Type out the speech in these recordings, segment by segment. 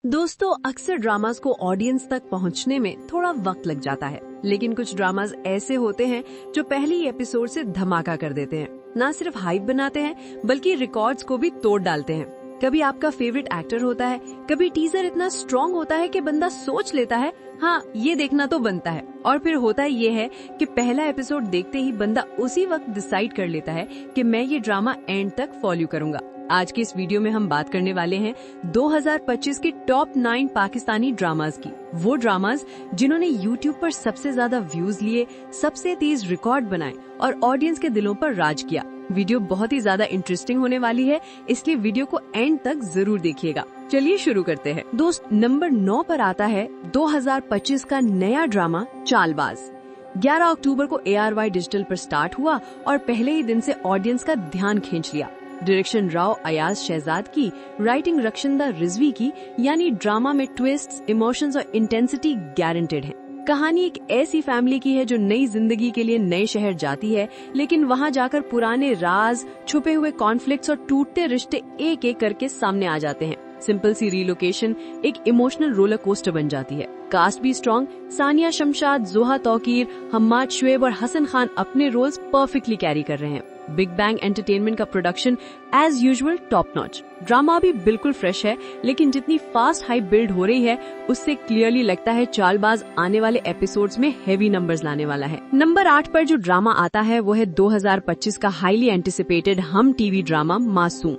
दोस्तों, अक्सर ड्रामास को ऑडियंस तक पहुंचने में थोड़ा वक्त लग जाता है, लेकिन कुछ ड्रामास ऐसे होते हैं जो पहले ही एपिसोड से धमाका कर देते हैं। न सिर्फ हाइप बनाते हैं बल्कि रिकॉर्ड्स को भी तोड़ डालते हैं। कभी आपका फेवरेट एक्टर होता है, कभी टीजर इतना स्ट्रॉन्ग होता है कि बंदा सोच लेता है हाँ ये देखना तो बनता है, और फिर होता ये है कि पहला एपिसोड देखते ही बंदा उसी वक्त डिसाइड कर लेता है कि मैं ये ड्रामा एंड तक फॉलो करूंगा। आज की इस वीडियो में हम बात करने वाले हैं 2025 के टॉप 9 पाकिस्तानी ड्रामास की। वो ड्रामास जिन्होंने YouTube पर सबसे ज्यादा व्यूज लिए, सबसे तेज रिकॉर्ड बनाए और ऑडियंस के दिलों पर राज किया। वीडियो बहुत ही ज्यादा इंटरेस्टिंग होने वाली है, इसलिए वीडियो को एंड तक जरूर देखिएगा। चलिए शुरू करते हैं। दोस्त, नंबर 9 पर आता है 2025 का नया ड्रामा चालबाज। 11 अक्टूबर को ARY डिजिटल पर स्टार्ट हुआ और पहले ही दिन से ऑडियंस का ध्यान खींच लिया। डायरेक्शन राव अयाज शहजाद की, राइटिंग रक्षंदा रिजवी की, यानी ड्रामा में ट्विस्ट्स, इमोशंस और इंटेंसिटी गारंटेड है। कहानी एक ऐसी फैमिली की है जो नई जिंदगी के लिए नए शहर जाती है, लेकिन वहां जाकर पुराने राज, छुपे हुए कॉन्फ्लिक्ट्स और टूटते रिश्ते एक एक करके सामने आ जाते हैं। सिंपल सी रिलोकेशन एक इमोशनल रोलर कोस्टर बन जाती है। कास्ट भी स्ट्रॉन्ग, सानिया शमशाद, जोहा तौकीर, हम्माद शुएब और हसन खान अपने रोल्स परफेक्टली कैरी कर रहे हैं। बिग बैंग एंटरटेनमेंट का production as usual top notch. Drama भी बिल्कुल फ्रेश है, लेकिन जितनी फास्ट हाइप बिल्ड हो रही है उससे क्लियरली लगता है चालबाज आने वाले एपिसोड्स में हेवी नंबर्स लाने वाला है। नंबर 8 पर जो ड्रामा आता है वो है 2025 का हाईली एंटिसिपेटेड हम टीवी ड्रामा मासूम।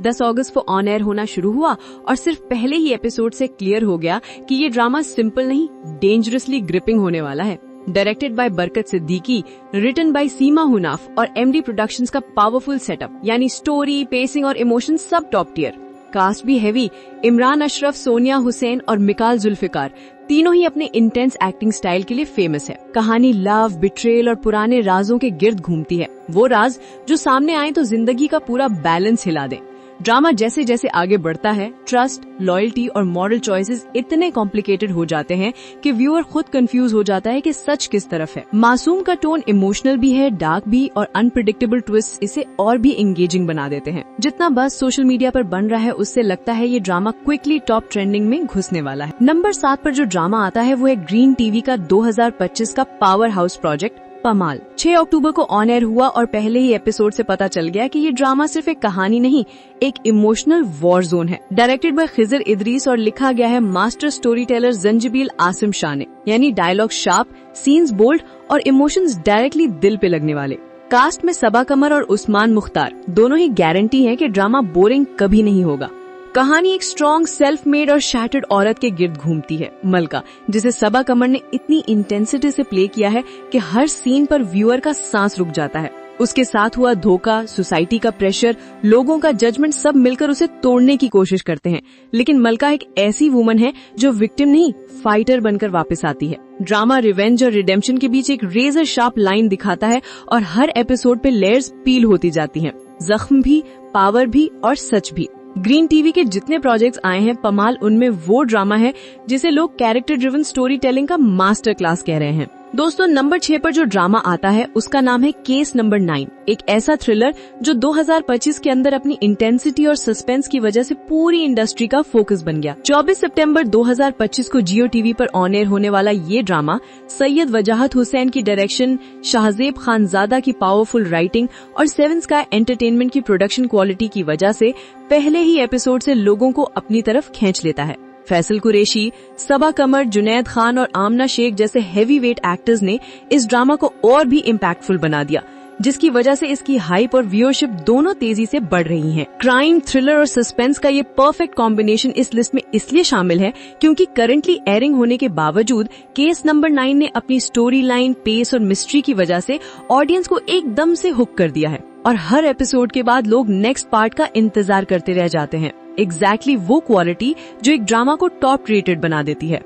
10 अगस्त को ऑन एयर होना शुरू हुआ और सिर्फ पहले ही एपिसोड से क्लियर हो गया कि ये ड्रामा सिंपल नहीं, डेंजरसली ग्रिपिंग होने वाला है। डायरेक्टेड बाय बरकत सिद्दीकी, रिटन बाय सीमा हुनाफ और MD प्रोडक्शंस का पावरफुल सेटअप, यानी स्टोरी, पेसिंग और इमोशन सब टॉप टियर। कास्ट भी हैवी, इमरान अशरफ, सोनिया हुसैन और मिकाल जुल्फिकार तीनों ही अपने इंटेंस एक्टिंग स्टाइल के लिए फेमस है। कहानी लव, बिट्रेल और पुराने राजों के गिर्द घूमती है, वो राज जो सामने आए तो जिंदगी का पूरा बैलेंस हिला दे। ड्रामा जैसे जैसे आगे बढ़ता है, ट्रस्ट, लॉयल्टी और मॉरल चॉइसेस इतने कॉम्प्लिकेटेड हो जाते हैं कि व्यूअर खुद कंफ्यूज हो जाता है कि सच किस तरफ है। मासूम का टोन इमोशनल भी है, डार्क भी, और अनप्रिडिक्टेबल ट्विस्ट इसे और भी एंगेजिंग बना देते हैं। जितना बस सोशल मीडिया पर बन रहा है उससे लगता है ये ड्रामा क्विकली टॉप ट्रेंडिंग में घुसने वाला है। नंबर 7 पर जो ड्रामा आता है वो है ग्रीन टीवी का 2025 का पावर हाउस प्रोजेक्ट पमाल। 6 अक्टूबर को ऑन एयर हुआ और पहले ही एपिसोड से पता चल गया कि ये ड्रामा सिर्फ एक कहानी नहीं, एक इमोशनल वॉर जोन है। डायरेक्टेड बाय खिजर इदरीस और लिखा गया है master storyteller Zanjabeel Asim Shah ने, यानी डायलॉग शार्प, सीन्स बोल्ड और इमोशंस डायरेक्टली दिल पे लगने वाले। कास्ट में सबा कमर और उस्मान मुख्तार दोनों ही गारंटी है कि ड्रामा बोरिंग कभी नहीं होगा। कहानी एक स्ट्रॉन्ग, सेल्फ मेड और शैटर्ड औरत के गिर्द घूमती है, मलका, जिसे सबा कमर ने इतनी इंटेंसिटी से प्ले किया है कि हर सीन पर व्यूअर का सांस रुक जाता है। उसके साथ हुआ धोखा, सोसाइटी का प्रेशर, लोगों का जजमेंट सब मिलकर उसे तोड़ने की कोशिश करते हैं, लेकिन मलका एक ऐसी वुमन है जो विक्टिम नहीं, फाइटर बनकर वापस आती है। ड्रामा रिवेंज और रिडेम्पशन के बीच एक रेजर शार्प लाइन दिखाता है और हर एपिसोड पे लेयर्स पील होती जाती हैं, जख्म भी, पावर भी और सच भी। ग्रीन टीवी के जितने प्रोजेक्ट्स आए हैं, पमाल उनमें वो ड्रामा है जिसे लोग कैरेक्टर ड्रिवन स्टोरी टेलिंग का मास्टर क्लास कह रहे हैं। दोस्तों, नंबर 6 पर जो ड्रामा आता है उसका नाम है केस नंबर 9। एक ऐसा थ्रिलर जो 2025 के अंदर अपनी इंटेंसिटी और सस्पेंस की वजह से पूरी इंडस्ट्री का फोकस बन गया। 24 सितंबर 2025 को जियो टीवी पर ऑन एयर होने वाला ये ड्रामा सैयद वजाहत हुसैन की डायरेक्शन, शाहजेब खानजादा की पावरफुल राइटिंग और 7 स्काई एंटरटेनमेंट की प्रोडक्शन क्वालिटी की वजह से पहले ही एपिसोड से लोगों को अपनी तरफ खींच लेता है। फैसल कुरैशी, सबा कमर, जुनैद खान और आमना शेख जैसे हेवी वेट एक्टर्स ने इस ड्रामा को और भी इम्पैक्टफुल बना दिया, जिसकी वजह से इसकी हाइप और व्यूअरशिप दोनों तेजी से बढ़ रही हैं। क्राइम, थ्रिलर और सस्पेंस का ये परफेक्ट कॉम्बिनेशन इस लिस्ट में इसलिए शामिल है क्योंकि करंटली एयरिंग होने के बावजूद केस नंबर 9 ने अपनी स्टोरी लाइन, पेस और मिस्ट्री की वजह से ऑडियंस को एकदम से हुक कर दिया है और हर एपिसोड के बाद लोग नेक्स्ट पार्ट का इंतजार करते रह जाते हैं। एग्जैक्टली वो क्वालिटी जो एक ड्रामा को टॉप रेटेड बना देती है।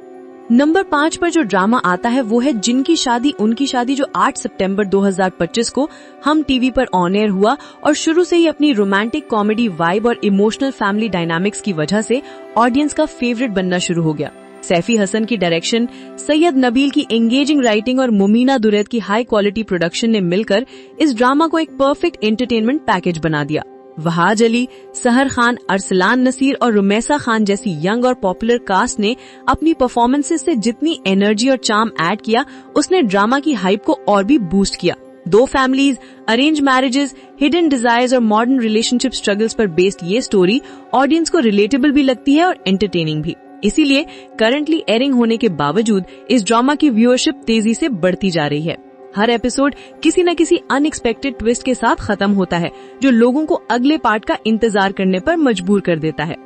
नंबर 5 पर जो ड्रामा आता है वो है जिनकी शादी उनकी शादी, जो 8 सितंबर 2025 को हम टीवी पर ऑन एयर हुआ और शुरू से ही अपनी रोमांटिक कॉमेडी वाइब और इमोशनल फैमिली डायनामिक्स की वजह से ऑडियंस का फेवरेट बनना शुरू हो गया। सैफी हसन की डायरेक्शन, सैयद नबील की एंगेजिंग राइटिंग और मुमीना दुरैद की हाई क्वालिटी प्रोडक्शन ने मिलकर इस ड्रामा को एक परफेक्ट एंटरटेनमेंट पैकेज बना दिया। वहाज अली, सहर खान, अरसलान नसीर और रुमैसा खान जैसी यंग और पॉपुलर कास्ट ने अपनी परफॉर्मेंसेस से जितनी एनर्जी और चार्म ऐड किया, उसने ड्रामा की हाइप को और भी बूस्ट किया। 2 families, arrange marriages, hidden desires और मॉडर्न रिलेशनशिप स्ट्रगल्स पर बेस्ड ये स्टोरी ऑडियंस को रिलेटेबल भी लगती है और एंटरटेनिंग भी। इसीलिए करंटली एयरिंग होने के बावजूद इस ड्रामा की व्यूअरशिप तेजी से बढ़ती जा रही है। हर एपिसोड किसी न किसी अनएक्सपेक्टेड ट्विस्ट के साथ खत्म होता है, जो लोगों को अगले पार्ट का इंतजार करने पर मजबूर कर देता है।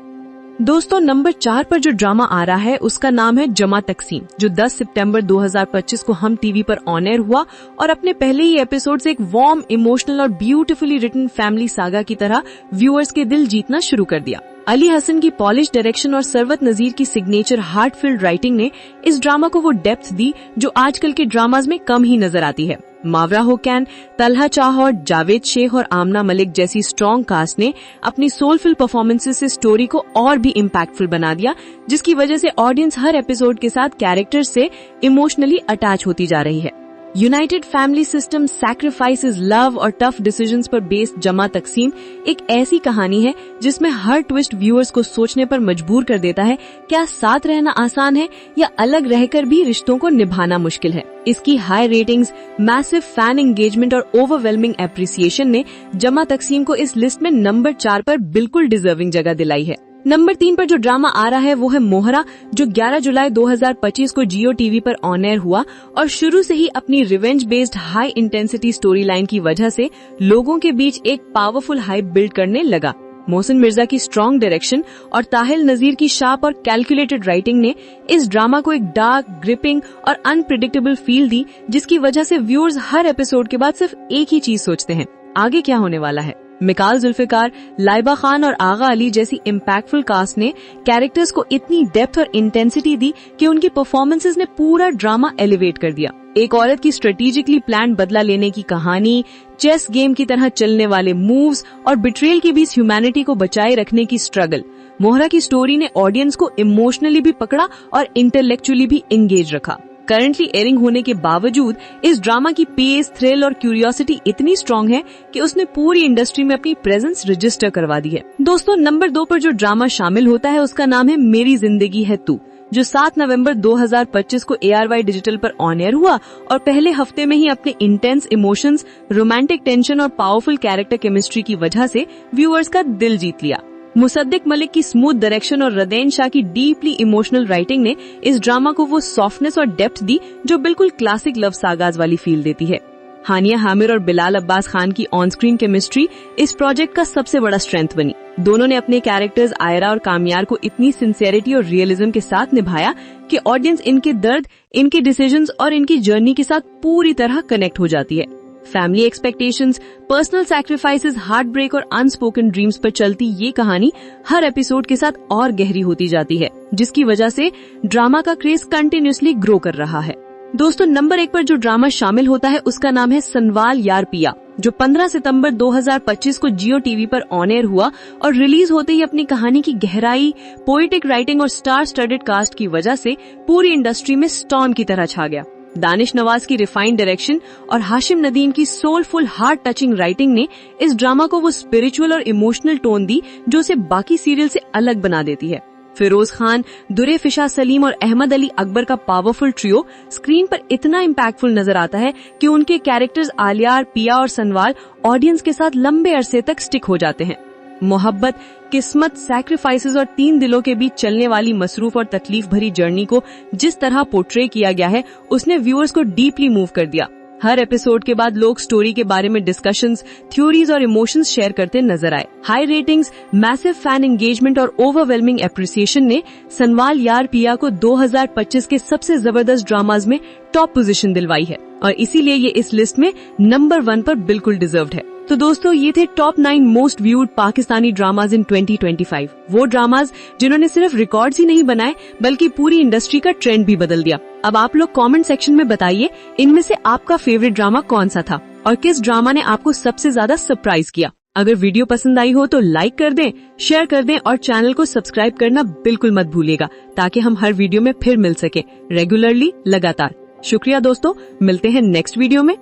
दोस्तों, नंबर 4 पर जो ड्रामा आ रहा है उसका नाम है जमा तकसीम, जो 10 सितंबर 2025 को हम टीवी पर ऑन एयर हुआ और अपने पहले ही एपिसोड से एक वार्म, इमोशनल और ब्यूटीफुली रिटन फैमिली सागा की तरह व्यूअर्स के दिल जीतना शुरू कर दिया। अली हसन की पॉलिश डायरेक्शन और सरवत नजीर की सिग्नेचर हार्टफिल्ड राइटिंग ने इस ड्रामा को वो डेप्थ दी जो आजकल के ड्रामाज में कम ही नजर आती है। मावरा होकैन, तलहा चाहौर, जावेद शेख और आमना मलिक जैसी स्ट्रॉन्ग कास्ट ने अपनी सोलफुल परफॉर्मेंसेस से स्टोरी को और भी इम्पैक्टफुल बना दिया, जिसकी वजह से ऑडियंस हर एपिसोड के साथ कैरेक्टर्स से इमोशनली अटैच होती जा रही है। United family system, sacrifices, love और टफ डिसीजंस पर बेस्ड जमा तकसीम एक ऐसी कहानी है जिसमें हर ट्विस्ट व्यूअर्स को सोचने पर मजबूर कर देता है, क्या साथ रहना आसान है या अलग रहकर भी रिश्तों को निभाना मुश्किल है। इसकी high ratings, massive fan engagement और ओवरवेलमिंग एप्रिसिएशन ने जमा तकसीम को इस लिस्ट में नंबर 4 पर बिल्कुल डिजर्विंग जगह दिलाई है। नंबर 3 पर जो ड्रामा आ रहा है वो है मोहरा, जो 11 जुलाई 2025 को जियो टीवी पर ऑन एयर हुआ और शुरू से ही अपनी revenge based high intensity story line की वजह से लोगों के बीच एक पावरफुल हाइप बिल्ड करने लगा। मोहसिन मिर्जा की स्ट्रॉन्ग डायरेक्शन और ताहिल नजीर की शार्प और कैलकुलेटेड राइटिंग ने इस ड्रामा को एक डार्क, ग्रिपिंग और अनप्रिडिक्टेबल फील दी, जिसकी वजह से व्यूअर्स हर एपिसोड के बाद सिर्फ एक ही चीज सोचते हैं, आगे क्या होने वाला है। मिकाल जुल्फिकार, लाइबा खान और आगा अली जैसी इम्पैक्टफुल कास्ट ने कैरेक्टर्स को इतनी डेप्थ और इंटेंसिटी दी कि उनकी परफॉर्मेंसेस ने पूरा ड्रामा एलिवेट कर दिया। एक औरत की स्ट्रेटेजिकली प्लान बदला लेने की कहानी, चेस गेम की तरह चलने वाले मूव्स और बिट्रेयल के बीच ह्यूमैनिटी को बचाए रखने की स्ट्रगल। मोहरा की स्टोरी ने ऑडियंस को इमोशनली भी पकड़ा और इंटेलेक्चुअली भी एंगेज रखा। करंटली एयरिंग होने के बावजूद इस ड्रामा की पेस, थ्रिल और क्यूरियोसिटी इतनी स्ट्रॉन्ग है कि उसने पूरी इंडस्ट्री में अपनी प्रेजेंस रजिस्टर करवा दी है। दोस्तों, नंबर 2 पर जो ड्रामा शामिल होता है उसका नाम है मेरी जिंदगी है तू, जो 7 नवंबर 2025 को ARY डिजिटल पर ऑन एयर हुआ और पहले हफ्ते में ही अपने इंटेंस इमोशंस, रोमांटिक टेंशन और पावरफुल कैरेक्टर केमिस्ट्री की वजह से व्यूअर्स का दिल जीत लिया। मुसद्दिक मलिक की स्मूथ डायरेक्शन और रदैन शाह की डीपली इमोशनल राइटिंग ने इस ड्रामा को वो सॉफ्टनेस और डेप्थ दी जो बिल्कुल क्लासिक लव सागाज वाली फील देती है। हानिया हामिर और बिलाल अब्बास खान की ऑन स्क्रीन केमिस्ट्री इस प्रोजेक्ट का सबसे बड़ा स्ट्रेंथ बनी। दोनों ने अपने कैरेक्टर्स आयरा और कामयार को इतनी सिंसियरिटी और रियलिज्म के साथ निभाया कि ऑडियंस इनके दर्द, इनके डिसीजंस और इनकी जर्नी के साथ पूरी तरह कनेक्ट हो जाती है। Family expectations, personal sacrifices, heartbreak और अनस्पोकन ड्रीम्स पर चलती ये कहानी हर एपिसोड के साथ और गहरी होती जाती है, जिसकी वजह से ड्रामा का क्रेज कंटिन्यूअसली ग्रो कर रहा है। दोस्तों, नंबर 1 पर जो ड्रामा शामिल होता है उसका नाम है सनवाल यार पिया, जो 15 सितंबर 2025 को जियो टीवी पर ऑन एयर हुआ और रिलीज होते ही अपनी कहानी की गहराई, पोएटिक राइटिंग और स्टार स्टडेड कास्ट की वजह से पूरी इंडस्ट्री में स्टॉर्म की तरह छा गया। दानिश नवाज की रिफाइंड डायरेक्शन और हाशिम नदीम की सोलफुल हार्ट टचिंग राइटिंग ने इस ड्रामा को वो स्पिरिचुअल और इमोशनल टोन दी जो उसे बाकी सीरियल से अलग बना देती है। फिरोज खान, दुरे फिशा सलीम और अहमद अली अकबर का पावरफुल ट्रियो स्क्रीन पर इतना इम्पैक्टफुल नजर आता है कि उनके कैरेक्टर्स आलियार, पिया और सनवाल ऑडियंस के साथ लंबे अरसे तक स्टिक हो जाते हैं। मोहब्बत, किस्मत, सैक्रिफाइसेस और 3 दिलों के बीच चलने वाली मसरूफ और तकलीफ भरी जर्नी को जिस तरह पोर्ट्रे किया गया है उसने व्यूअर्स को डीपली मूव कर दिया। हर एपिसोड के बाद लोग स्टोरी के बारे में डिस्कशंस, थ्योरीज और इमोशंस शेयर करते नजर आए। High ratings, massive fan engagement और ओवरवेलमिंग एप्रिसिएशन ने सनवाल यार पिया को 2025 के सबसे जबरदस्त ड्रामाज में टॉप पोजीशन दिलवाई है और इसीलिए ये इस लिस्ट में नंबर 1 पर बिल्कुल डिजर्व्ड है। तो दोस्तों, ये थे top 9 most viewed Pakistani dramas in 2025। वो ड्रामाज जिन्होंने सिर्फ रिकॉर्ड्स ही नहीं बनाए बल्कि पूरी इंडस्ट्री का ट्रेंड भी बदल दिया। अब आप लोग कमेंट सेक्शन में बताइए इनमें से आपका फेवरेट ड्रामा कौन सा था और किस ड्रामा ने आपको सबसे ज्यादा सरप्राइज किया। अगर वीडियो पसंद आई हो तो लाइक कर दें, शेयर कर दें और चैनल को सब्सक्राइब करना बिल्कुल मत भूलिएगा ताकि हम हर वीडियो में फिर मिल सके रेगुलरली, लगातार। शुक्रिया दोस्तों, मिलते हैं नेक्स्ट वीडियो में।